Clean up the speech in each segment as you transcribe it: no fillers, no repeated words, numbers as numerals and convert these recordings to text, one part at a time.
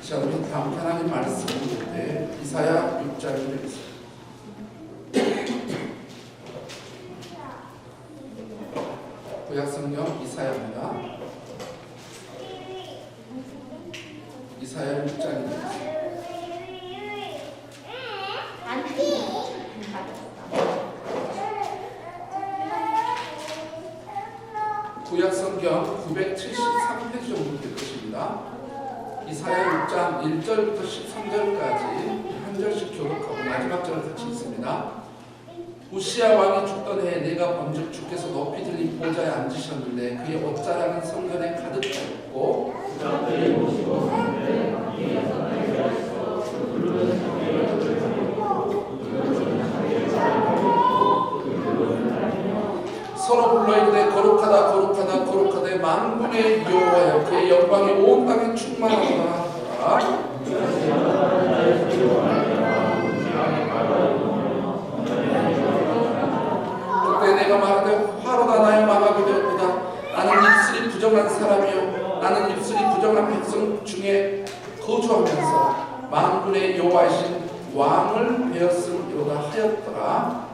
자, 우리 다음 하나님 말씀을 볼 때 이사야 6장을 읽습니다. 구약성경 이사야입니다. 이사야 6장입니다. 구약성경 973페이지 정도 될 것입니다. 이사야 6장 1절부터 13절까지 한 절씩 교독하고 마지막 절을 같이 읽습니다. 우시야 왕이 죽던 해에 내가 본즉 주께서 높이 들린 보좌에 앉으셨는데 그의 옷자락은 성전에 가득 차였고 서로 불러 이르되 거룩하다 거룩하다 거룩하되 만군의 여호와여 그의 영광이 온 땅에 충만하도다 하더라. 그때 내가 말하되 화로다 나의 망하게 되었도다. 나는 입술이 부정한 사람이요 나는 입술이 부정한 백성 중에 거주하면서 만군의 여호와이신 왕을 배웠음이로다 하였더라.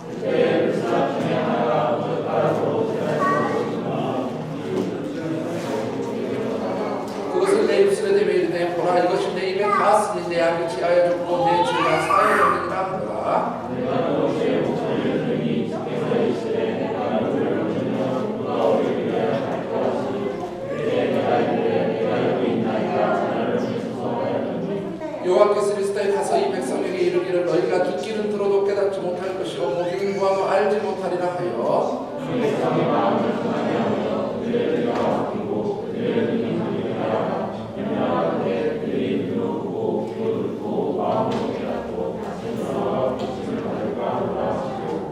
그것을 내 입술에 대며 이르되 보라 이것이 내 입에 닿았으니 내 악이 지하여졌고 내 죄가 사하여졌느니라 하더라. 여호와께서 리스다에 가서 이 백성에게 이르기를 너희가 듣기는 들어도 깨닫지 못할 것이요 보기는 보아도 알지 못하리라 하여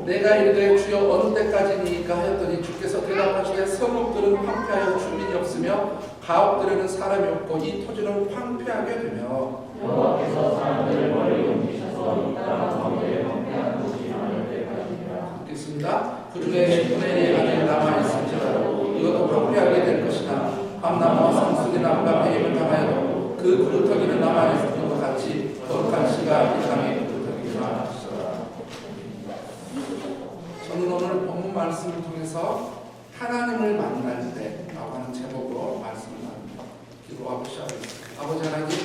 내가 이르되 주여 어느 때까지니까 하였더니 주께서 대답하시되 성읍들은 황폐하여 주민이 없으며 가옥들에는 사람이 없고 이 토지는 황폐하게 되며 여호와께서 사람들을 멀리 옮기셔서 이 땅 가운데 황폐한 곳이 많을 때까지니라. 읽겠습니다. 그중에 10분의 1이 아직 남아있을지라도 이것도 황폐하게 될 것이나 밤나무와 상수리 나무가 배임을 당하여도 그 그루터기는 남아있을 것과 같이 거룩한 씨가 이 땅에 그루터기가 있어라. 저는 오늘 본문 말씀을 통해서 하나님을 만날 때라고 하는 제목으로 말씀을 나눕니다. 기도하고 시작하겠습니다. 아버지 하나님,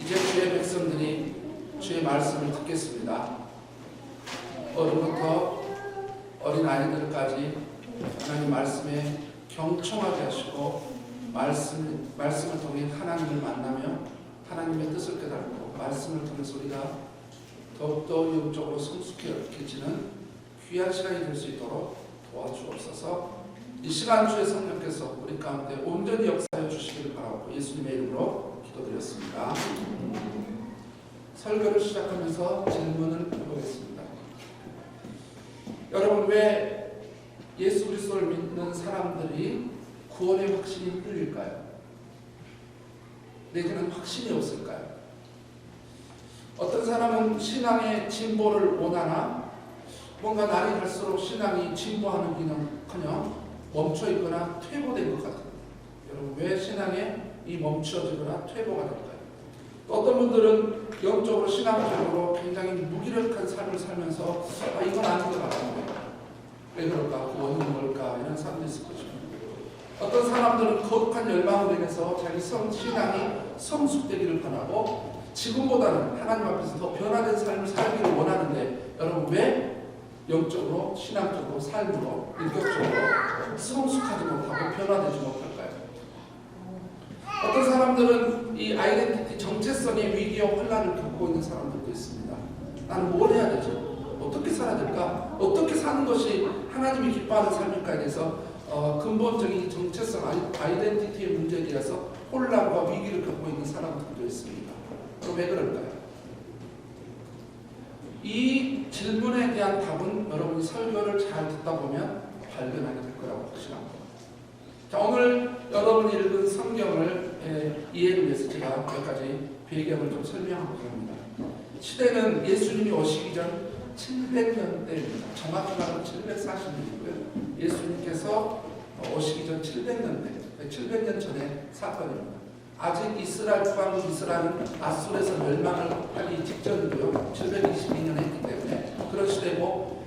이제 주의 백성들이 주의 말씀을 듣겠습니다. 어른부터 어린 아이들까지 하나님 말씀에 경청하게 하시고 말씀을 통해 하나님을 만나며 하나님의 뜻을 깨닫고 말씀을 통해서 우리가 더욱더 영적으로 성숙해지는 귀한 시간이 될 수 있도록 도와주옵소서. 이 시간 주의 성령께서 우리 가운데 온전히 역사해 주시기를 바라고 예수님의 이름으로 기도드렸습니다. 설교를 시작하면서 질문을 해보겠습니다. 여러분, 왜 예수 그리스도를 믿는 사람들이 구원의 확신이 흔들릴까요? 내게는 확신이 없을까요? 어떤 사람은 신앙의 진보를 원하나 뭔가 날이 갈수록 신앙이 진보하는 기는커녕 멈춰 있거나 퇴보된 것 같아요. 여러분, 왜 신앙에 이 멈춰지거나 퇴보가 될까요? 어떤 분들은 영적으로 신앙적으로 굉장히 무기력한 삶을 살면서 이건 아닌 것 같은데 왜 그럴까? 구원이 뭘까? 이런 사람도 있을 것입니다. 어떤 사람들은 거룩한 열망으로 인해서 자기 신앙이 성숙되기를 바라고 지금보다는 하나님 앞에서 더 변화된 삶을 살기를 원하는데 여러분, 왜 영적으로, 신앙적으로, 삶으로, 인격적으로 성숙하지 못하고 변화되지 못할까요? 어떤 사람들은 이 아이덴티티, 정체성의 위기와 혼란을 겪고 있는 사람들도 있습니다. 나는 뭘 해야 되죠? 어떻게 살아야 될까? 어떻게 사는 것이 하나님이 기뻐하는 삶일까에 대해서 근본적인 정체성, 아이덴티티의 문제에 대해서 혼란과 위기를 겪고 있는 사람들도 있습니다. 그럼 왜 그럴까요? 이 질문에 대한 답은 여러분이 설교를 잘 듣다 보면 발견하게 될 거라고 확신합니다. 자, 오늘 여러분이 읽은 성경을 이해를 위해서 제가 몇 가지 배경을 좀 설명하고자 합니다. 시대는 예수님이 오시기 전 700년대입니다. 정확히 말하면 740년이고요. 예수님께서 오시기 전 700년대, 700년 전의 사건입니다. 아직 이스라엘 국왕국 이스라엘은 아수르에서 멸망을 하기 직전이고요. 722년에 했기 때문에 그런 시대고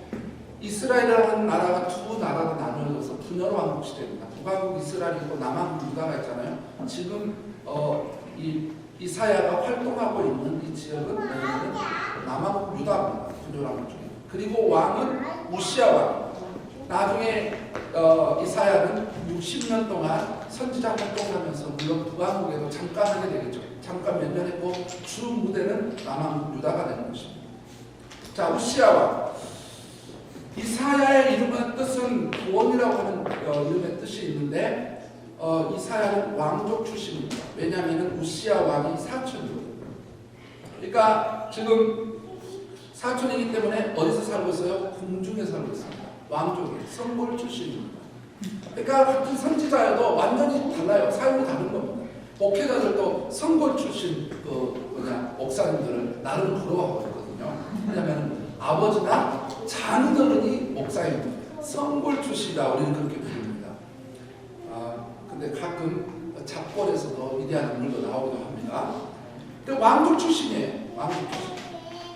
이스라엘이라는 나라가 두 나라로 나누어져서 분열 왕국 시대입니다. 북왕국 이스라엘이고 남왕국 유다가 있잖아요. 지금 이 이사야가 활동하고 있는 이 지역은 남왕국 유다입니다. 분열 왕국 중에. 그리고 왕은 우시야 왕. 나중에 이사야는 60년 동안 선지자 활동을 하면서 물론 북왕국에도 잠깐 하게 되겠죠. 잠깐 몇 년 했고 주 무대는 남왕국 유다가 되는 것입니다. 자, 우시야 왕. 이사야의 이름의 뜻은 구원이라고 하는 이름의 뜻이 있는데 이사야는 왕족 출신입니다. 왜냐하면 우시야 왕이 사촌이거든요. 그러니까 지금 사촌이기 때문에 어디서 살고 있어요? 궁중에 살고 있습니다. 왕족이에요. 성골 출신입니다. 그러니까 같은 선지자여도 완전히 달라요. 삶이 다른 겁니다. 목회자들도 성골 출신 목사님들을 나름 부러워하고 있거든요. 왜냐하면 아버지나 자녀들이 목사입니다. 성골 출신이다. 우리는 그렇게 부릅니다. 근데 가끔 잡골에서도 위대한 인물도 나오기도 합니다. 근데 왕족 출신이에요. 왕족 출신.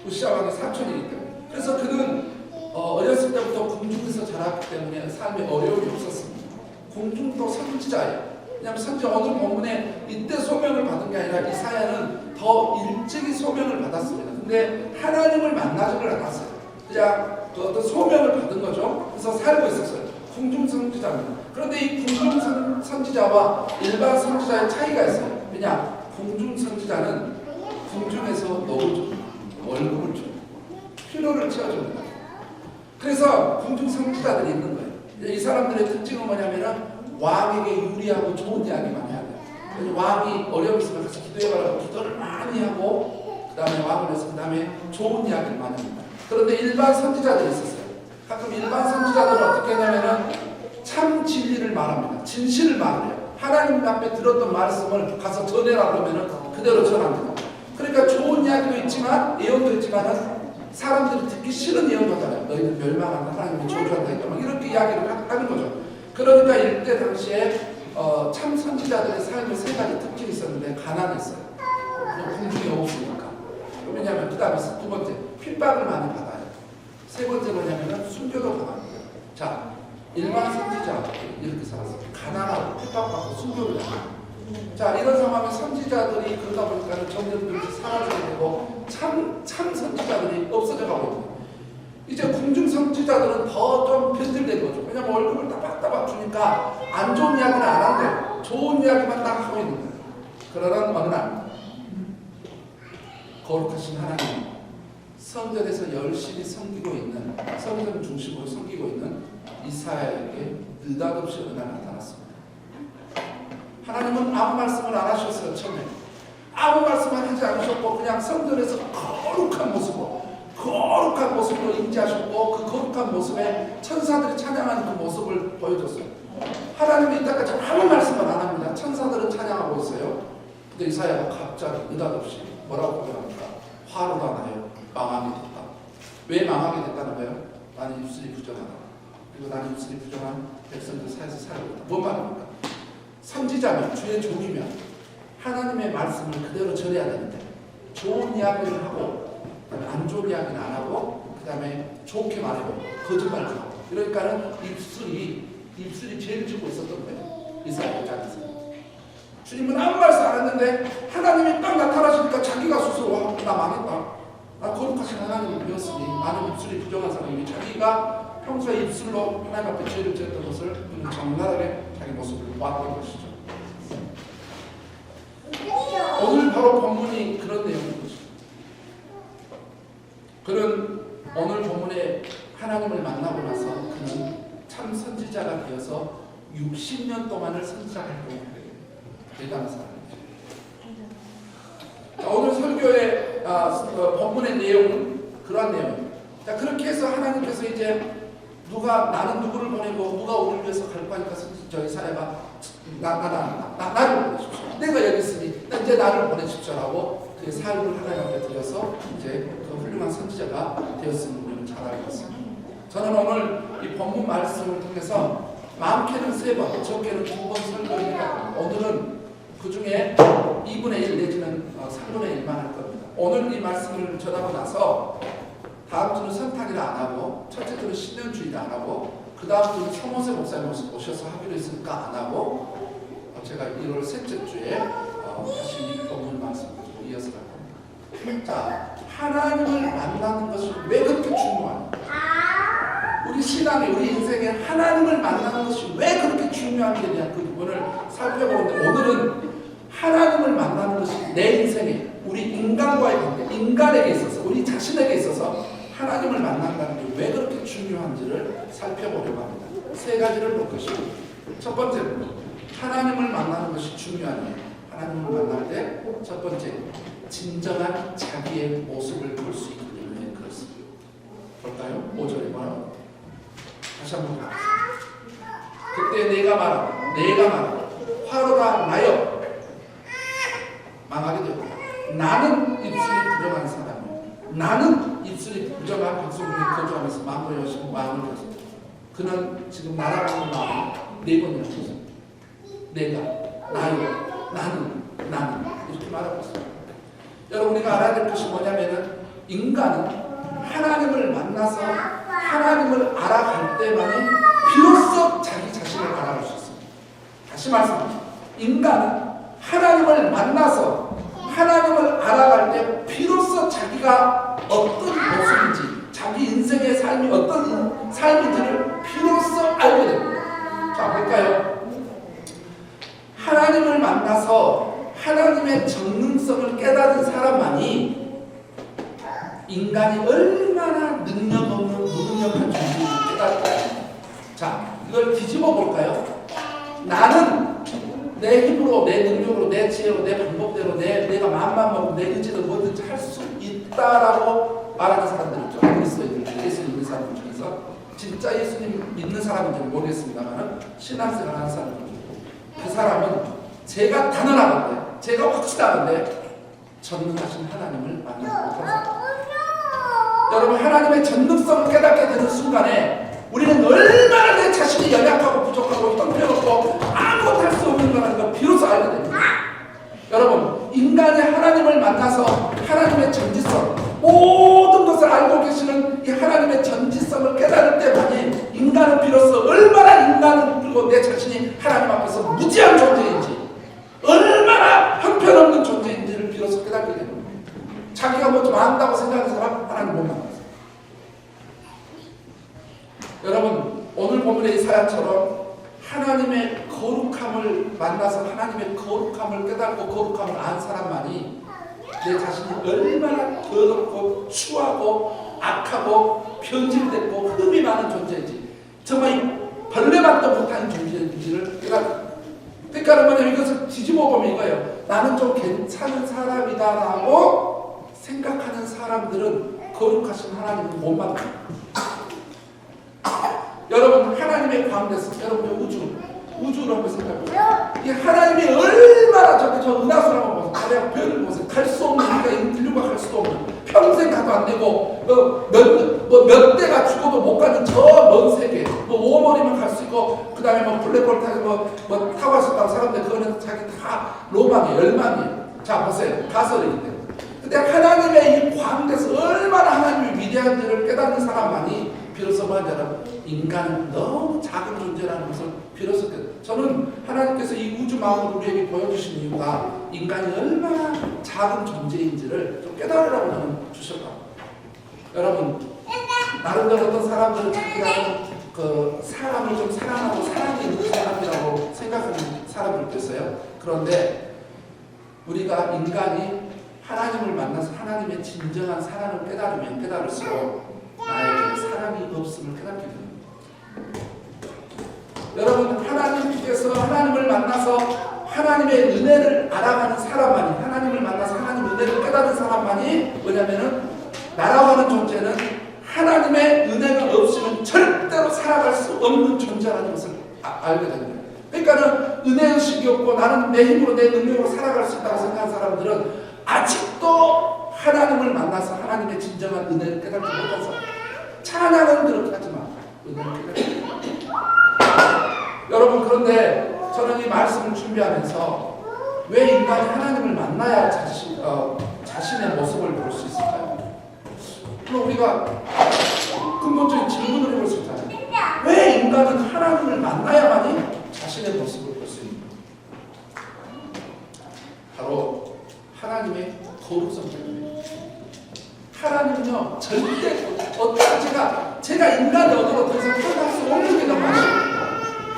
우시야 왕의 사촌이기 때문에. 그래서 그는 어렸을 때부터 궁중에서 자랐기 때문에 삶에 어려움이 없었습니다. 궁중도 선지자예요. 왜냐하면 선지자 오늘 본문에 이때 소명을 받은 게 아니라 이사야는 더 일찍이 소명을 받았습니다. 근데 하나님을 만나지를 않았어요. 그냥 어떤 소명을 받은 거죠. 그래서 살고 있었어요. 궁중 선지자입니다. 그런데 이 궁중 선지자와 일반 선지자의 차이가 있어요. 왜냐? 궁중 선지자는 궁중에서 너를 줍니다. 월급을 줍니다. 필요를 채워줍니다. 그래서 궁중 선지자들이 있는 거예요. 이 사람들의 특징은 뭐냐면은 왕에게 유리하고 좋은 이야기만 해야 돼요. 왕이 어려움 있으면 가서 기도해달라고 기도를 많이 하고 그 다음에 왕을 해서 그 다음에 좋은 이야기를 많이 합니다. 그런데 일반 선지자들이 있었어요. 가끔 일반 선지자들은 어떻게 하냐면은 참 진리를 말합니다. 진실을 말해요. 하나님 앞에 들었던 말씀을 가서 전해라 그러면은 그대로 전합니다. 그러니까 좋은 이야기도 있지만 예언도 있지만은 사람들이 듣기 싫은 예언도 하잖아요. 너희들 멸망한다. 하나님이 저주한다 했다. 막 이렇게 이야기를 하는 거죠. 그러니까 이때 당시에 참 선지자들의 삶의 세 가지 특징이 있었는데 가난했어요. 궁중이 없으니까. 왜냐하면 그 다음에 두 번째 핍박을 많이 받아요. 세 번째 뭐냐면 순교도 당합니다. 자, 일반 선지자 이렇게 살았어요. 가난하고 핍박받고 순교를 당해요. 자, 이런 상황에 선지자들이 그러다 보니까 점점 사라지게 되고 참 선지자들이 없어져 가고 있는. 이제 궁중 선지자들은 더 좀 변질된 거죠. 왜냐면 월급을 따박따박 주니까 안 좋은 이야기는 안 한대요. 좋은 이야기만 딱 하고 있는 거예요. 그러던 어느 날 거룩하신 하나님 성전에서 열심히 섬기고 있는 성전 중심으로 섬기고 있는 이사야에게 느닷없이 어느 날 나타났습니다. 하나님은 아무 말씀을 안 하셨어요. 처음에 아무 말씀을 하지 않으셨고 그냥 성전에서 거룩한 모습으로 임재하셨고 그 거룩한 모습에 천사들이 찬양하는 그 모습을 보여줬어요. 하나님이 이때까지 아무 말씀을 안 합니다. 천사들은 찬양하고 있어요. 근데 이사야가 갑자기 느닷없이 뭐라고 고백합니까? 화로가 나요. 망하게 됐다. 왜 망하게 됐다는 거예요? 나는 입술이 부정하다. 그리고 나는 입술이 부정한 백성들 사이에서 살고 있다. 뭔 말입니까? 선지자면 주의 종이면 하나님의 말씀을 그대로 전해야 되는데 좋은 이야기를 하고 그다음에 안 좋은 이야기는 안 하고 그 다음에 좋게 말하고 거짓말을 하고 이러니까는 입술이 죄를 짓고 있었던 거예요. 이사야 입장에서 주님은 아무 말씀 안 했는데 하나님이 딱 나타나시니까 자기가 스스로 나 망했다. 나 거룩하신 하나님을 배웠으니 나는 입술이 부정한 사람이니 자기가 평소에 입술로 하나님 앞에 죄를 지었던 것을 그는 적나라하게 자기 모습을 보았던 것이죠. 오늘 바로 본문이 그런 내용인 것입니다. 그는 오늘 본문에 하나님을 만나고 나서 그는 참 선지자가 되어서 60년 동안을 선지자 활동을 하게 됩니다. 대단한 사람이죠. 자, 오늘 설교의 본문의 내용은 그러한 내용입니다. 자, 그렇게 해서 하나님께서 이제 나는 누구를 보내고 누가 우리를 위해서 갈 거니까 저희 사례가 나를 보내십시오. 내가 여기 있으니 이제 나를 보내십시오라고 그 삶을 하나님 앞에 드려서 이제 그 훌륭한 선지자가 되었음을 우리는 잘 알고 있습니다. 저는 오늘 이 본문 말씀을 통해서 많게는 3번, 적게는 2번 설교니까 오늘은 그 중에 2분의 1 내지는 3분의 1만 할 겁니다. 오늘 이 말씀을 전하고 나서 다음 주는 선탁이라 안 하고 첫째 주는 신년주의도 안 하고 그 다음 주는 서모세 목사님 오셔서 하기로 했으니까 안 하고 제가 1월 셋째 주에 다시 이 본문 말씀을 이어서 갈 겁니다. 자, 하나님을 만나는 것이 왜 그렇게 중요하냐? 우리 신앙에 우리 인생에 하나님을 만나는 것이 왜 그렇게 중요한 게 대한 그 부분을 살펴보는데 오늘은 하나님을 만나는 것이 내 인생에 우리 인간과의 관계, 인간에게 있어서 우리 자신에게 있어서 하나님을 만난다는 게 왜 그렇게 중요한지를 살펴보려고 합니다. 세 가지를 볼 것이고 첫 번째는 하나님을 만나는 것이 중요하니 하나님을 만날 때 첫 번째 진정한 자기의 모습을 볼 수 있기 때문에 그렇습니다. 볼까요? 5절에 뭐라고? 다시 한번 가겠습니다. 그때 내가 말하고 화로가 나여 망하게 되었다. 나는 입술이 부정한 사람이요 나는 입술이 부정한 백성중에 거주하면서 마음을 여시고 마음을 여시고 그는 지금 나라고 하는 마음을 네 번이나 했습니다. 내가 나요 나는 이렇게 말하고 있습니다. 여러분 우리가 알아야 될 것이 뭐냐면은 인간은 하나님을 만나서 하나님을 알아갈 때만이 비로소 자기 자신을 알아볼 수 있습니다. 다시 말씀드립니다. 인간은 하나님을 만나서 하나님을 알아갈 때 비로소 자기가 어떤 모습인지 자기 인생의 삶이 어떤 삶인지를 비로소 알게 됩니다. 자 볼까요? 하나님을 만나서 하나님의 전능성을 깨달은 사람만이 인간이 얼마나 능력 없는 무능력한 존재인지 깨달을까요? 자, 이걸 뒤집어 볼까요? 나는 내 힘으로, 내 능력으로, 내 지혜로, 내 방법대로, 내가 마음만 먹고 내 의지로 뭐든지 할 수 있다라고 말하는 사람들 있죠. 그리스도인들, 예수 믿는 사람들 중에서 진짜 예수님 믿는 사람인지는 모르겠습니다만 신앙생활 하는 사람들 그 사람은 제가 단언하건대 제가 확실하건대 전능하신 하나님을 만나지 못한 사람. 여러분 하나님의 전능성을 깨닫게 되는 순간에 우리는 얼마나 내 자신이 연약하고 부족하고 형편없고 아무것도 할 수 없는 거라는 걸 비로소 알게 됩니다. 여러분 인간이 하나님을 만나서 하나님의 전지성 모든 것을 알고 계시는 이 하나님의 전지성을 깨달을 때만이 인간은 비로소 얼마나 인간은 그리고 내 자신이 하나님 앞에서 무지한 존재인지 얼마나 형편없는 존재인지를 비로소 깨닫게 됩니다. 자기가 뭐 좀 안다고 생각하는 사람 하나님 못 만났어요. 여러분 오늘 본문의 이사야처럼 하나님의 거룩함을 만나서 하나님의 거룩함을 깨닫고 거룩함을 안 사람만이 내 자신이 얼마나 더럽고 추하고 악하고 변질됐고 흠이 많은 존재인지 정말 벌레만도 못하는 존재인지를 깨닫습니다. 그러니까 뭐냐면 이것을 뒤집어 보면 이거예요. 나는 좀 괜찮은 사람이다라고 생각하는 사람들은 거룩하신 하나님을 못 만납니다. 여러분 하나님의 가운데서 여러분의 우주를 한번 생각해보세요. 이 하나님이 얼마나 저 은하수라고 보세요. 별을 보세요. 갈 수 없는 우리가 인류가 갈 수도 없는 평생 가도 안 되고 몇 대가 죽어도 못 가는 저 먼 세계 5월이면 갈 수 있고 그 다음에 블랙홀 타고 뭐 타고 갈 수 있다고 사람들 그거는 자기 다 로망이에요. 열망이에요. 자 보세요. 가설이기 때문에. 근데 하나님의 이 광대에서 얼마나 하나님의 위대한지를 깨닫는 사람만이 비로소 뭐냐면 인간은 너무 작은 존재라는 것을 비로소 저는 하나님께서 이 우주 마음을 우리에게 보여주신 이유가 인간이 얼마나 작은 존재인지를 좀 깨달으라고 저는 주셨다. 여러분 나름대로 어떤 사람들은 자기가 그 사람을 좀 사랑하고 사랑이 있는 사람이라고 생각하는 사람들도 있어요. 그런데 우리가 인간이 하나님을 만나서 하나님의 진정한 사랑을 깨달으면 깨달을수록 나에게 사랑이 없음을 깨닫게 됩니다. 여러분 하나님께서 하나님을 만나서 하나님의 은혜를 알아가는 사람만이 하나님을 만나서 하나님의 은혜를 깨닫는 사람만이 뭐냐면은 나라고 하는 존재는 하나님의 은혜가 없이는 절대로 살아갈 수 없는 존재라는 것을 알게 됩니다. 그러니까는 은혜의식이 없고 나는 내 힘으로 내 능력으로 살아갈 수 있다고 생각하는 사람들은 아직도 하나님을 만나서 하나님의 진정한 은혜를 깨닫지 못한 사람. 찬양은 그렇게 하지만 은혜를 깨닫지. 여러분 그런데 저는 이 말씀을 준비하면서 왜 인간이 하나님을 만나야 자신의 모습을 볼 수 있을까요? 그럼 우리가 근본적인 질문을 해볼 수 있잖아요. 왜 인간은 하나님을 만나야만이 자신의 모습을 볼 수 있는가? 바로 하나님의 거룩성 때문에. 하나님은요, 절대 제가 인간의 얻어로 더 이상 태어날 수 없는 게 너무 아쉬워요.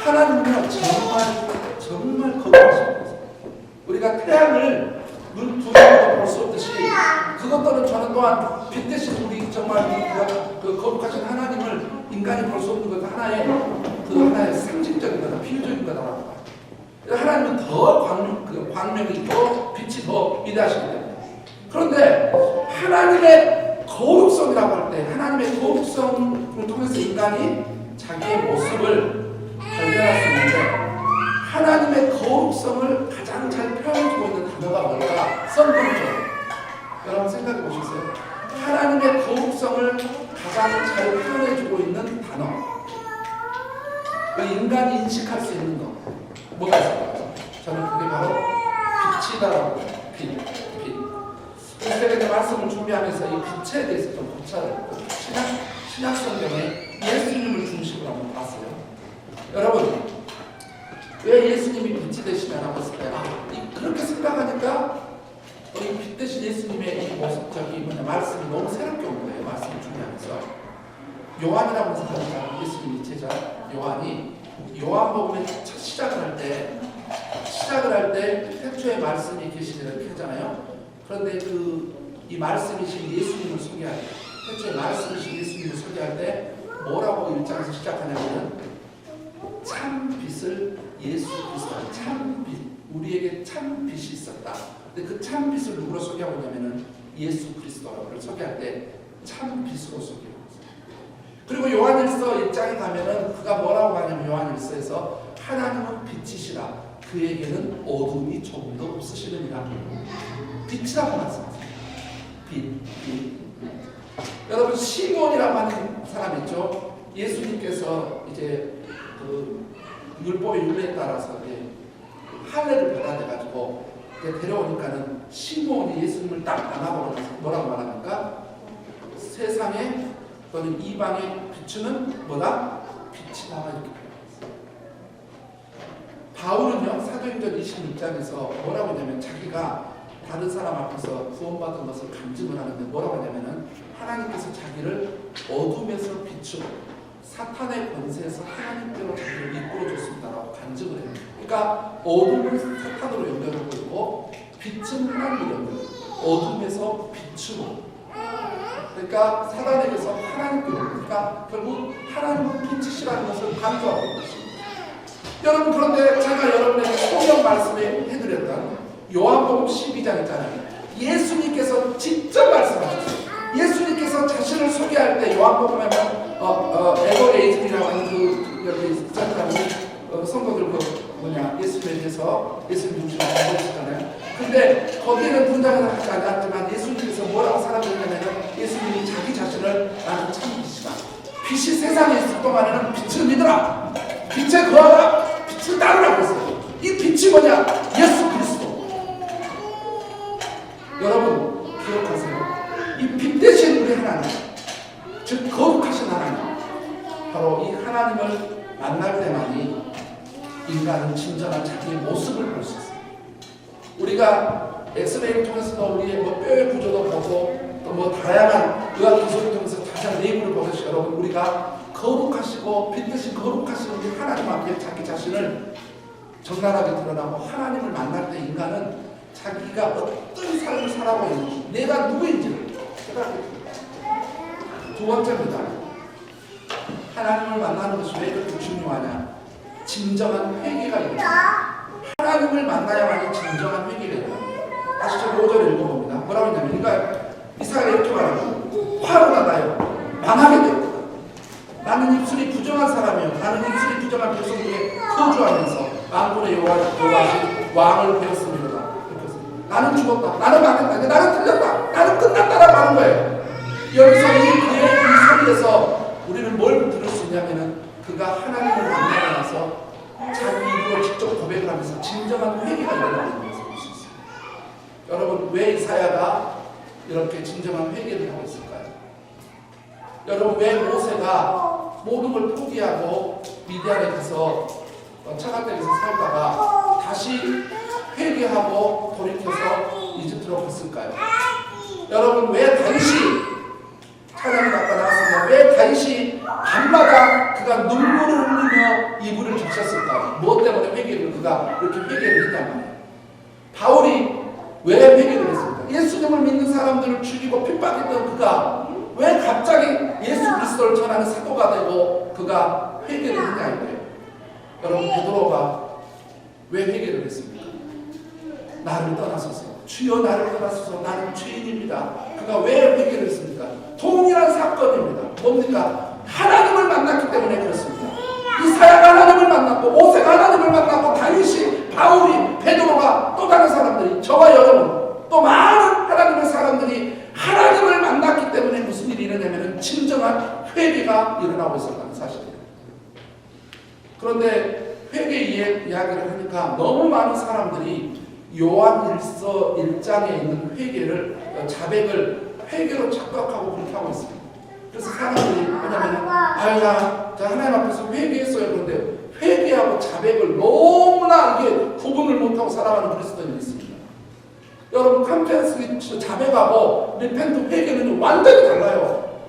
하나님은요, 정말 거룩하십니다. 우리가 태양을 눈 두 눈으로 볼 수 없듯이 그것 또는 저는 또한 빛 대신 우리 정말 그 거룩하신 하나님을 인간이 볼 수 없는 것 하나의 상징적인 거다, 비유적인 거다라고 봐요. 하나님은 더 광명이 더 빛이 더 위대하시기 때문에. 그런데 하나님의 거룩성이라고 할 때 하나님의 거룩성을 통해서 인간이 자기의 모습을 발견할 수 있는데 하나님의 거룩성을 가장 잘 표현해주고 있는 단어가 뭘까? 성경이죠. 여러분 생각해 보셨어요? 하나님의 거룩성을 가장 잘 표현해주고 있는 단어. 인간이 인식할 수 있는 거 뭐가 있을까요? 저는 그게 바로 빛이다라고 해요. 빛. 제가 말씀을 준비하면서 이 빛에 대해서 좀 고찰했고 신약 성경에 예수님을 중심으로 한번 봤어요. 여러분 왜 예수님이 빛이 되시냐라고 했을 때 그렇게 생각하니까 이 빛 대신 예수님의 이 모습 말씀이 너무 새롭게 온 거예요. 말씀을 준비하면서 요한이라고 하는 사람이 예수님이 제자 요한이 요한복음의 첫 시작을 할 때 태초에 말씀이 계시니라 이렇게 하잖아요. 그런데 이 말씀이신 예수님을 소개할 때, 태초에 말씀이신 예수님을 소개할 때 뭐라고 1장에서 시작하냐면 참 빛을 예수 그리스도 참 빛, 우리에게 참 빛이 있었다. 근데 그 참 빛을 누구로 소개하고 있냐면은 예수 그리스도를 소개할 때 참 빛으로 소개하고 있어요. 그리고 요한일서 1장에 가면은 그가 뭐라고 하냐면 요한일서에서 하나님은 빛이시라 그에게는 어둠이 조금도 없으시느니라. 빛이라고 말씀하세요. 빛. 여러분 시몬이라고 하는 사람 있죠. 예수님께서 이제 그 율법의 율례에 따라서 이제 할례를 받아내가지고 데려오니까는 시몬이 예수님을 딱 안아보고 뭐라고 말합니까? 세상에 또는 이방에 비추는 뭐다? 빛이다 이렇게 표현했어요. 바울은요 사도행전 26장에서 뭐라고 하냐면 자기가 다른 사람 앞에서 구원받은 것을 간증을 하는데 뭐라고 하냐면은 하나님께서 자기를 어둠에서 비추고 사탄의 권세에서 하나님께로 자기를 이끌어 줬습니다라고 간증을 해요. 그러니까 어둠은 사탄으로 연결하고 있고 빛은 하나님으로 연결해요. 어둠에서 비추고 그러니까 사단에게서 하나님께로 그러니까 결국 하나님은 빛이시라는 것을 강조하고 있는 것입니다. 여러분 그런데 제가 여러분에게 성경 말씀에 해드렸던 요한복음 12장 있잖아요. 예수님께서 직접 말씀하셨어요. 예수님께서 자신을 소개할 때 요한복음에 에버에이즈라고 하는 여기 성도들 예수님에 대해서 예수님 중심으로 공부했잖아요. 근데 거기에는 분장을 하지 않았지만 예수님께서 뭐라고 사람들이냐면 예수님이 자기 자신을 나는 참 빛이다. 빛이 세상에 있을 동안에는 빛을 믿으라. 빛에 거하라. 빛을 따르라고 했어요. 이 빛이 뭐냐? 예수 그리스도. 여러분 기억하세요. 이 빛 대신 우리 하나님, 즉 거룩하신 하나님, 바로 이 하나님을 만날 때만이 인간은 진정한 자기의 모습을 볼 수 있어요. 우리가 엑스레이를 통해서도 우리의 뼈의 구조도 보고 또 다양한 의학 기술을 통해서 자세한 내부를 보듯이 여러분 우리가 거룩하시고 빛 대신 거룩하신 우리 하나님 앞에 자기 자신을 적나라하게 드러나고 하나님을 만날 때 인간은 자기가 어떤 삶을 살아가고 있는지 내가 누구인지를 깨닫게 됩니다. 두 번째입니다. 하나님을 만나는 것이 왜 그렇게 중요하냐? 진정한 회개가 일어납니다. 하나님을 만나야만이 진정한 회개가 일어납니다. 다시 저 5절을 읽어봅니다. 뭐라고 했냐면 그러니까 이사야가 이렇게 말합니다. 화가 나요. 망하게 되었다. 나는 입술이 부정한 사람이요 나는 입술이 부정한 백성 중에 거주하면서 만군의 여호와신 왕을 배웠습니다. 나는 죽었다. 나는 망했다. 나는 틀렸다. 나는 끝났다라고 하는 거예요. 여기서 그의 이 소리에서 우리는 뭘 들을 수 있냐면은 그가 하나님을 만나고 나서 자기 입으로 직접 고백을 하면서 진정한 회개가 일어나는 것을 볼 수 이렇게 진정한 회개를 하고 있을까요? 여러분, 왜 모세가 모든 걸 포기하고 미디안에 가서 차가댁에서 살다가 다시 회개하고 돌이켜서 이집트로 갔을까요? 여러분, 왜 다윗이 찬양이 아까 나왔습니다. 왜 다윗이 밤마다 그가 눈물을 흘리며 이불을 적셨을까? 무엇 때문에 그가 이렇게 회개를 했단 말이에요. 바울이 왜 회개를 했습니까? 예수님을 믿는 사람들을 죽이고 핍박했던 그가 왜 갑자기 예수 그리스도를 전하는 사도가 되고 그가 회개를 했냐 이거예요. 여러분, 베드로가 왜 회개를 했습니까? 나를 떠나소서, 주여 나를 떠나소서, 나는 죄인입니다. 그가 왜 회개를 했습니까? 동일한 사건입니다. 뭡니까? 하나님을 만났기 때문에 그렇습니다. 이사야가 하나님을 만났고 모세가 하나님을 만났고 다윗이, 바울이, 베드로가, 또 다른 사람들이, 저와 여러분, 또 많은 하나님의 사람들이 하나님을 만났기 때문에 무슨 일이 일어나냐면 진정한 회개가 일어나고 있었다는 사실이에요. 그런데 회개 이야기를 하니까 너무 많은 사람들이 요한일서 1장에 있는 회개를, 자백을 회개로 착각하고 그렇게 하고 있습니다. 그래서 사람들이 뭐냐면 자 하나님 앞에서 회개했어요. 그런데 회개하고 자백을 너무나 이게 구분을 못하고 살아가는 그리스도인이 있습니다. 여러분, 컨페런스 자백하고 리펜트 회개는 완전히 달라요.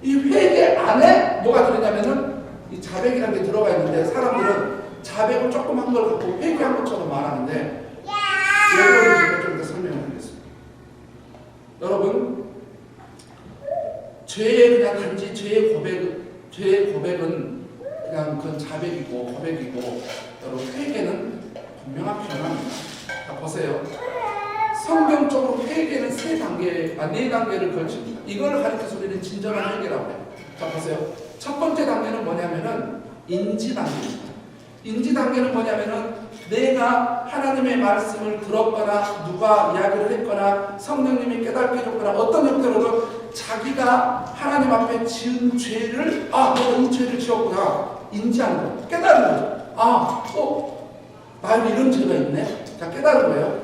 이 회개 안에 뭐가 들어있냐면은 이 자백이라는 게 들어가 있는데 사람들은 자백을 조금 한 걸 갖고 회개한 것처럼 말하는데 이거를 제가 좀 더 설명을 하겠습니다. 여러분, 죄의 그냥 단지 죄의 고백은 그냥 그건 자백이고 고백이고, 여러분 회개는 분명한 변화입니다. 자, 보세요. 성경적으로 회개는 네 단계를 걸칩니다. 이걸 가르쳐서 우리는 진정한 회개라고 해요. 자, 보세요. 첫 번째 단계는 뭐냐면은 인지 단계입니다. 인지 단계는 뭐냐면은 내가 하나님의 말씀을 들었거나 누가 이야기를 했거나 성령님이 깨닫게 해줬거나 어떤 형태로든 자기가 하나님 앞에 지은 죄를 내가 이 죄를 지었구나 인지하는 거예요. 깨달은 거죠. 나에게 이런 죄가 있네. 자, 깨달은 거예요.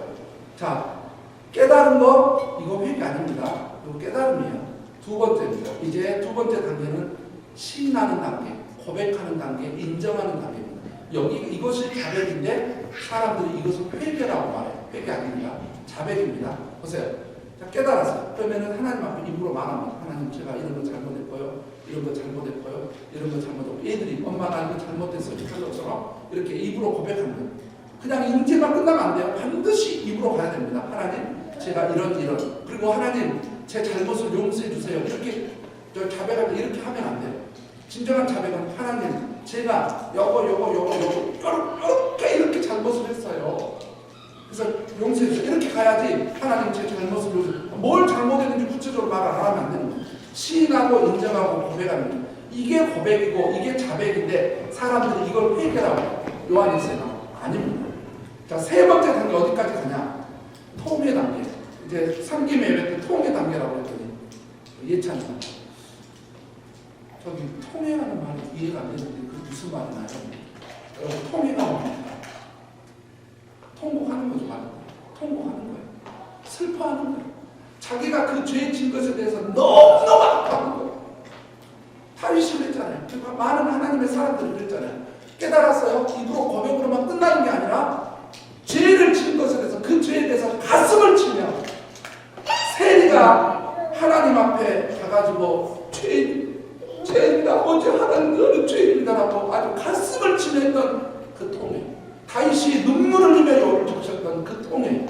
자, 깨달은 거 이거 회개 아닙니다. 이거 깨달음이에요. 두 번째입니다. 이제 두 번째 단계는 시인하는 단계, 고백하는 단계, 인정하는 단계입니다. 이것이 자백인데 사람들이 이것을 회개라고 말해요. 회개 아닙니다. 자백입니다. 보세요. 자, 깨달았어요. 그러면은 하나님 앞에 입으로 말합니다. 하나님, 제가 이런 거 잘못했고요. 이런 거 잘못했고요. 이런 거 잘못했고, 애들이 엄마 나 이거 잘못했어요. 그것처럼 이렇게 입으로 고백하는 거예요. 그냥 인지만 끝나면 안 돼요. 반드시 입으로 가야 됩니다. 하나님, 제가 이런 그리고 하나님, 제 잘못을 용서해 주세요. 이렇게 자백할 때 이렇게 하면 안 돼요. 진정한 자백은 하나님, 제가 이렇게 잘못을 했어요. 그래서 용서해 주세요. 이렇게 가야지. 하나님, 제 잘못을 뭘 잘못했는지 구체적으로 말 안 하면 안 되는 거예요. 시인하고 인정하고 고백하는 거예요. 이게 고백이고 이게 자백인데 사람들이 이걸 회개라고 해요. 요한일서에 나와요. 아닙니다. 자, 세 번째 단계 어디까지 가냐? 통회 단계. 이제 삼김 예배 때 통회 단계라고 했더니 예찬이가 저기 통회라는 말이 이해가 안 되는데 그 무슨 말이나요? 여러분, 통회가 뭡니까? 통곡하는 거죠. 통곡하는 거예요. 슬퍼하는 거예요. 자기가 그 죄 진 것에 대해서 너무너무 아파하는 거예요. 다윗이 그랬잖아요. 많은 하나님의 사람들이 그랬잖아요. 깨달았어요. 입으로 고백으로만 끝나는 게 아니라 죄를 진 것에 대해서 그 죄에 대해서 가슴을 치며 세리가 하나님 앞에 가가지고 죄입니다. 어제 하나님 너는 죄입니다라고 아주 가슴을 치며 했던 그 통해, 다윗이 눈물을 흘리며 요를 적셨던 그 통해,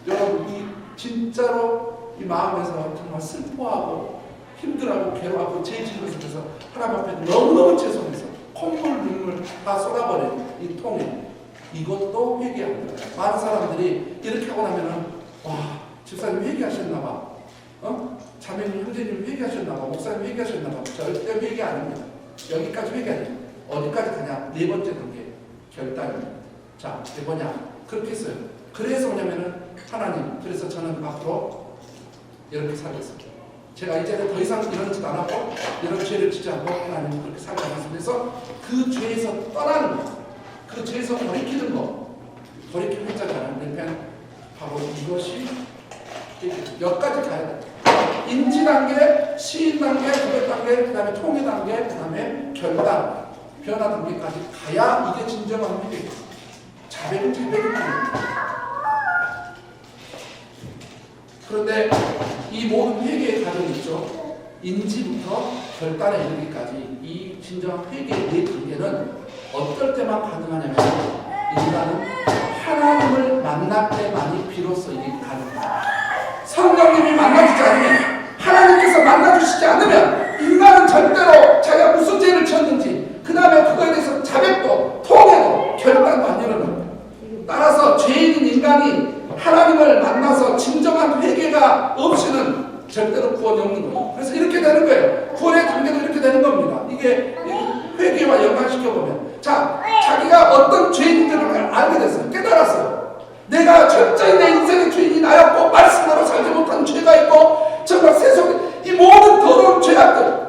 여러분, 이 진짜로 이 마음에서 정말 슬퍼하고 힘들어하고 괴로워하고 죄 진 것에 대해서 하나님 앞에 너무너무 죄송해서 콧물 눈물 다 쏟아버린 이 통해, 이것도 회개합니다. 많은 사람들이 이렇게 하고 나면은 집사님 회개하셨나봐, 자매님 형제님 회개하셨나봐, 목사님 회개하셨나봐. 절대 회개 아닙니다. 여기까지 회개 아닙니다. 어디까지 가냐? 네 번째 단계 결단입니다. 자, 이게 뭐냐? 그렇게 했어요. 그래서 뭐냐면은 하나님, 그래서 저는 앞으로 이렇게 살겠습니다. 제가 이제는 더 이상 이런 짓 안 하고 이런 죄를 짓지 않고 하나님 그렇게 살겠습니다. 그래서 그 죄에서 떠나는 거, 그 죄에서 돌이키는 거, 돌이키는 자잖아요. 바로 이것이 여기까지 가야 돼. 인지 단계, 시인 단계, 고백 단계, 그 다음에 통일 단계, 그 다음에 결단, 변화 단계까지 가야 이게 진정한 회개예요. 자백은 자백이에요. 그런데 이 모든 회개의 과정이 있죠. 인지부터 결단에 이르기까지 이 진정한 회개의 네 단계는 어떨 때만 가능하냐면 인간은 하나님을 만날 때만이 비로소 이게 가능합니다. 성령님이 만나주지 않으면, 하나님께서 만나주시지 않으면 인간은 절대로 자기가 무슨 죄를 지었는지 그 다음에 그거에 대해서 자백도 통해도 결단도 안 일어납니다. 따라서 죄인인 인간이 하나님을 만나서 진정한 회개가 없이는 절대로 구원이 없는 거예요. 그래서 이렇게 되는 거예요. 구원의 단계도 이렇게 되는 겁니다. 이게 회개와 연관시켜보면, 자, 자기가 어떤 죄인들을 알게 됐어요. 깨달았어요. 내가 철저히 내 인생의 주인이 나였고 말씀대로 살지 못한 죄가 있고 정말 세속에 이 모든 더러운 죄악들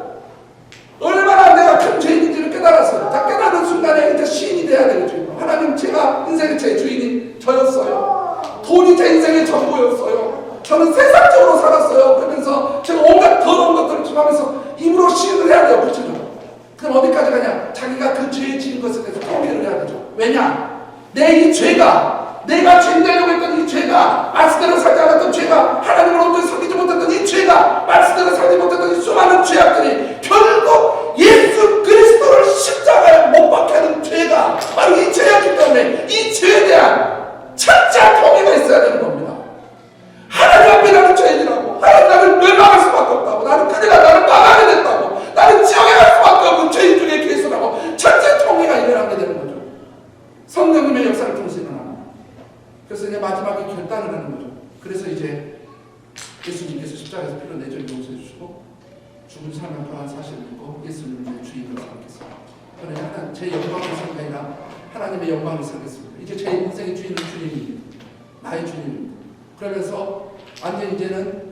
얼마나 내가 큰 죄인인지를 깨달았어요. 다 깨달은 순간에 이제 시인이 돼야 되겠죠. 하나님, 제가 인생의 제 주인이 저였어요. 돈이 제 인생의 전부였어요. 저는 세상적으로 살았어요. 그러면서 제가 온갖 더러운 것들을 지하면서 입으로 시인을 해야 돼요. 구체적으로. 그럼 어디까지 가냐? 자기가 그 죄에 지은 것에 대해서 통회를 해야 되죠. 왜냐? 내 이 죄가, 내가 죄인 되려고 했던 이 죄가, 말씀대로 살지 않았던 죄가, 하나님을 온전히 섬기지 못했던 이 죄가, 말씀대로 살지 못했던 이 수많은 죄악들이 결국 예수 그리스도를 십자가에 못 박게 하는 죄가 바로 이 죄였기 때문에 이 죄에 대한 철저한 통회가 있어야 되는 겁니다. 하나님 앞에 나는 죄인이라고, 하나님 나를 멸망할 수밖에 없다고, 나는 그대가 나를 망하게 됐다고, 나는 지옥에 갈 수밖에 없는 죄인 중에 계수라고 철저히 통회가 일어나게 되는 거죠. 성령님의 역사를 통해서 일어납니다. 그래서 이제 마지막에 결단을 하는 거죠. 그래서 이제 예수님께서 십자가에서 피로 내 죄를 용서해 주시고 죽은 삶을 또한 사실을 믿고 예수님을 내 주인으로 삼겠습니다. 그러나 제 영광을 삼가 아니라 하나님의 영광을 삼겠습니다. 이제 제 인생의 주인은 주님입니다. 나의 주님입니다. 그러면서 완전 이제는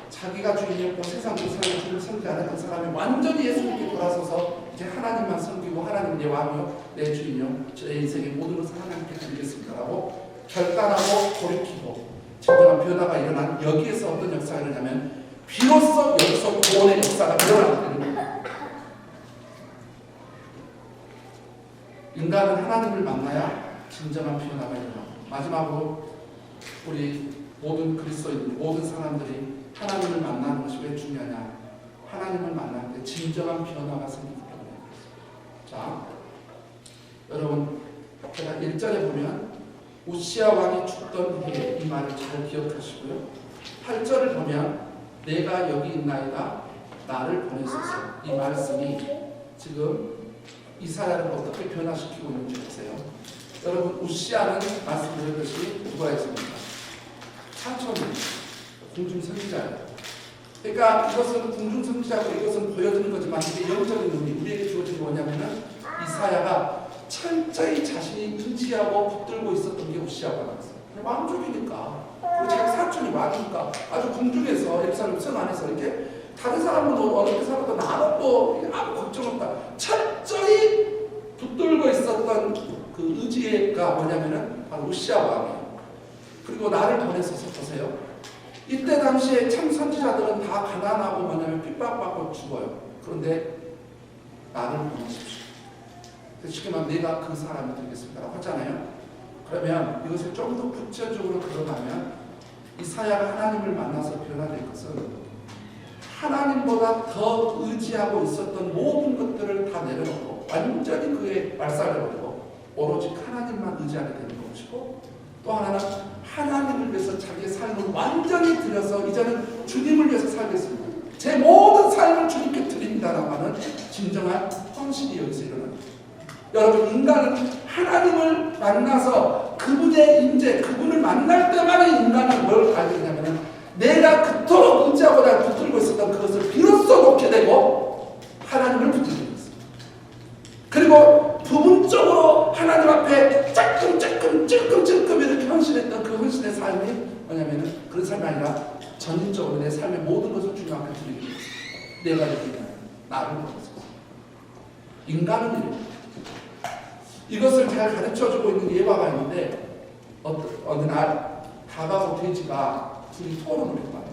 자기가 주인이었고 세상 모든 사람을 주를 섬기지 않았던 사람이 완전히 예수님께 돌아서서 이제 하나님만 섬기고 하나님 내 왕이요 내 주인이요 제 인생의 모든 것을 하나님께 드리겠습니다라고 결단하고 돌이키고 진정한 변화가 일어난 여기에서 어떤 역사가 일어나면 비로소 여기서 구원의 역사가 일어나게 되는 겁니다. 인간은 하나님을 만나야 진정한 변화가 일어나고, 마지막으로 우리 모든 그리스도인, 모든 사람들이 하나님을 만나는 것이 왜 중요하냐? 하나님을 만날 때 진정한 변화가 생기기 때문에. 자, 여러분, 제가 1절에 보면 우시야 왕이 죽던 해에 이 말을 잘 기억하시고요. 8절을 보면 내가 여기 있나이다 나를 보내소서, 이 말씀이 지금 이사야를 어떻게 변화시키고 있는지 보세요. 여러분, 우시야는 말씀드렸듯이 누가 있습니까? 사촌이 공중 선지자예요. 그러니까 이것은 공중 선지자고 이것은 보여주는 거지만 이게 영적인 의미, 우리에게 주어진 게 뭐냐면은 이사야가 철저히 자신이 의지하고 붙들고 있었던 게 우시야가 나왔어요. 왕족이니까, 그리고 자기 사촌이 왕이니까 아주 궁중에서 예루살렘 성 안에서 이렇게 다른 사람은 어떻게 살아도 나는 뭐 아무 걱정 없다. 철저히 붙들고 있었던 그 의지가 뭐냐면은 바로 우시야 왕이에요. 그리고 나를 보내서서 보세요. 이때 당시에 참 선지자들은 다 가난하고 뭐냐면 핍박받고 죽어요. 그런데 나를 보내십시오. 쉽게 말하면 내가 그 사람이 되겠습니다라고 하잖아요. 그러면 이것을 좀 더 구체적으로 들어가면 이사야가 하나님을 만나서 변화될 것은 하나님보다 더 의지하고 있었던 모든 것들을 다 내려놓고 완전히 그에 말살해버리고 오로지 하나님만 의지하게 되는 것이고, 또 하나는 하나님을 위해서 자기의 삶을 완전히 들여서 이제는 주님을 위해서 살겠습니다. 제 모든 삶을 주님께 드립니다라고 하는 진정한 헌신이 여기서 일어납니다. 여러분, 인간은 하나님을 만나서 그분의 임재, 그분을 만날 때만이 인간은 뭘 알게 되냐면 내가 그토록 의지하고 날 붙들고 있었던 그것을 비로소 놓게 되고 하나님을 붙들게 됐습니다. 그리고 부분적으로 하나님 앞에 찔끔 이렇게 헌신했던 그 헌신의 삶이 뭐냐면은 그런 삶이 아니라 전인적으로 내 삶의 모든 것을 주님 앞에 드리기 위해서 내가 여기 나를 보내소서. 인간은 이래요. 이것을 잘 가르쳐주고 있는 예화가 있는데 어느 날 닭하고 돼지가 둘이 토론을 해봐요.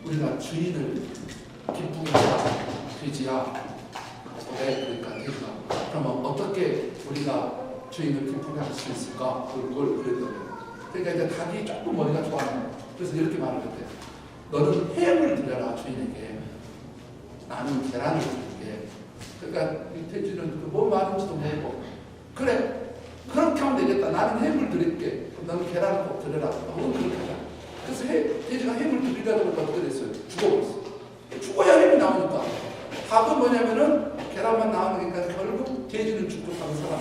우리가 주인을 기쁘게 하자. 돼지야. 왜 그러니까 돼지가. 그러면 어떻게 우리가 주인을 기쁘게 할 수 있을까? 그걸 그랬더니. 그러니까 이제 닭이 조금 머리가 좋아요. 그래서 이렇게 말을 했대. 너는 햄을 드려라 주인에게. 나는 계란을 드릴게. 그러니까 이 돼지는 뭐 말인지도 모르고 그래. 그렇게 하면 되겠다. 나는 햄을 드릴게. 너는 계란을 꼭 드려라. 그렇게 하자. 그래서 돼지가 햄을 드리려다 보니까 어떻게 됐어요? 죽어버렸어. 죽어야 햄이 나오니까. 닭은 뭐냐면은 계란만 나오니까 결국 돼지는 죽고 사는 사람.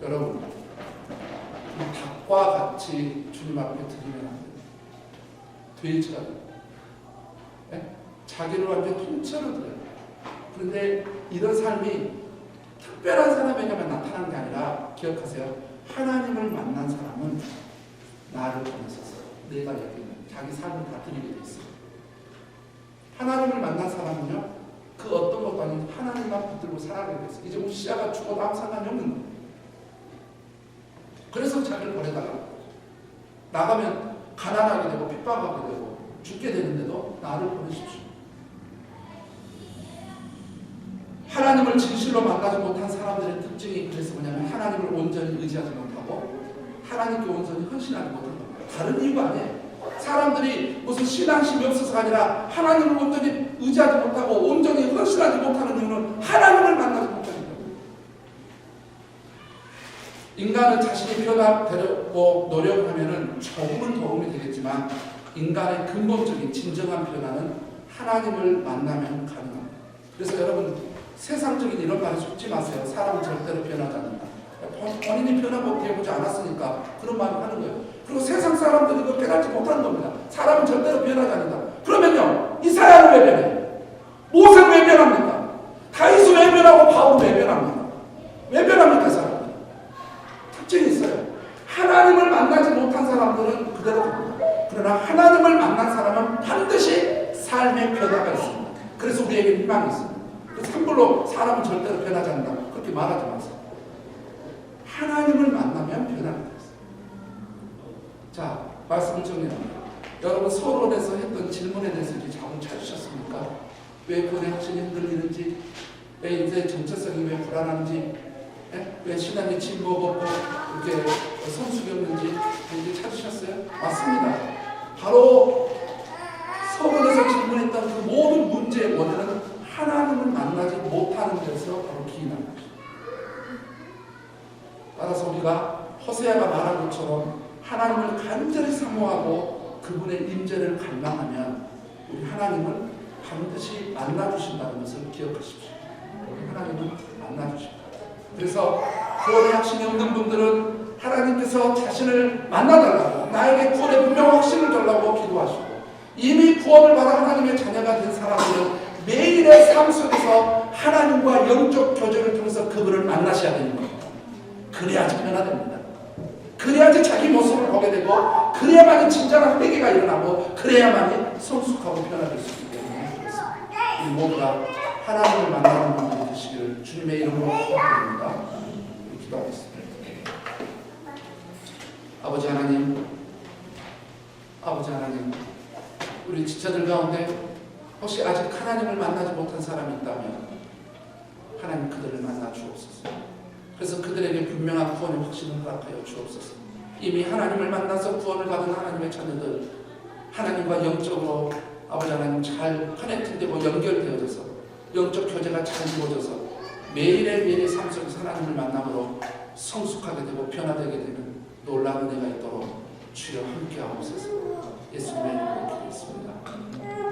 여러분, 닭과 같이 주님 앞에 드리면 안 돼요. 돼지가 네? 자기를 완전 통째로 드려요. 그런데 이런 삶이 특별한 사람에게만 나타나는 게 아니라 기억하세요. 하나님을 만난 사람은 나를 보내셔서 내가 여기는 자기 삶을 다 드리게 돼 있어요. 하나님을 만난 사람은요, 그 어떤 것도 아닌 하나님만 붙들고 살아가게 돼 있어요. 이제 우리 시야가 죽어도 아무 상관이 없는 거예요. 그래서 자기를 보내달라고. 나가면 가난하게 되고 핍박하게 되고 죽게 되는데도 나를 보내십시오. 하나님을 진실로 만나지 못한 사람들의 특징이 그래서 뭐냐면 하나님을 온전히 의지하지 못하고 하나님께 온전히 헌신하지 못한 겁니다. 다른 이유가 아니에요. 사람들이 무슨 신앙심이 없어서가 아니라 하나님을 온전히 의지하지 못하고 온전히 헌신하지 못하는 이유는 하나님을 만나지 못하는 겁니다. 인간은 자신이 변화되려고 노력하면 조금은 도움이 되겠지만 인간의 근본적인 진정한 변화는 하나님을 만나면 가능합니다. 그래서 여러분 세상적인 이런 말에 속지 마세요. 사람은 절대로 변하지 않는다. 본인이 변화되지 해보지 않았으니까 그런 말을 하는 거예요. 그리고 세상 사람들이 이걸 깨닫지 못하는 겁니다. 사람은 절대로 변하지 않는다. 그러면요, 이사야는 왜 변해? 모세는 왜 변합니까? 다윗은 왜 변하고 바울은 왜 변합니까? 왜 변합니까? 사람은 특징이 있어요. 하나님을 만나지 못한 사람들은 그대로 됩니다. 그러나 하나님을 만난 사람은 반드시 삶의 변화가 있습니다. 그래서 우리에게 희망이 있습니다. 그래서 함부로 사람은 절대로 변하지 않는다. 그렇게 말하지 마세요. 하나님을 만나면 변화가 있어요. 자, 말씀을 정리합니다. 여러분 서론에서 했던 질문에 대해서 이제 자꾸 찾으셨습니까? 왜 본의 확신이 흔들리는지, 왜 이제 정체성이 왜 불안한지, 왜 신앙의 진보가 없고 이렇게 성숙이 없는지 이제 찾으셨어요? 맞습니다. 바로 서론에서 질문했던 그 모든 문제의 원인은 하나님을 만나지 못하는 데서 바로 기인한 것입니다. 따라서 우리가 호세아가 말한 것처럼 하나님을 간절히 사모하고 그분의 임재를 갈망하면 우리 하나님을 반드시 만나주신다는 것을 기억하십시오. 하나님은 만나주십니다. 그래서 구원의 확신이 없는 분들은 하나님께서 자신을 만나달라고, 나에게 구원의 분명 확신을 달라고 기도하시고, 이미 구원을 받아 하나님의 자녀가 된 사람들은 매일의 삶 속에서 하나님과 영적 교제를 통해서 그분을 만나셔야 되는 겁니다. 그래야지 변화됩니다. 그래야지 자기 모습을 보게 되고, 그래야만이 진정한 회개가 일어나고, 그래야만이 성숙하고 변화될 수 있기 때문에 그렇습니다. 이 모두가 하나님을 만나는 분들이 되시기를 주님의 이름으로 축복드립니다. 기도하겠습니다. 아버지 하나님, 아버지 하나님, 우리 지체들 가운데 혹시 아직 하나님을 만나지 못한 사람이 있다면 하나님 그들을 만나 주옵소서. 그래서 그들에게 분명한 구원의 확신을 허락하여 주옵소서. 이미 하나님을 만나서 구원을 받은 하나님의 자녀들, 하나님과 영적으로 아버지 하나님 잘 커넥팅되고 연결되어져서 영적 교제가 잘 이루어져서 매일의 삶 속에서 하나님을 만남으로 성숙하게 되고 변화되게 되는 놀라운 은혜가 있도록 주여 함께하옵소서. 예수님의 이름으로 기도했습니다.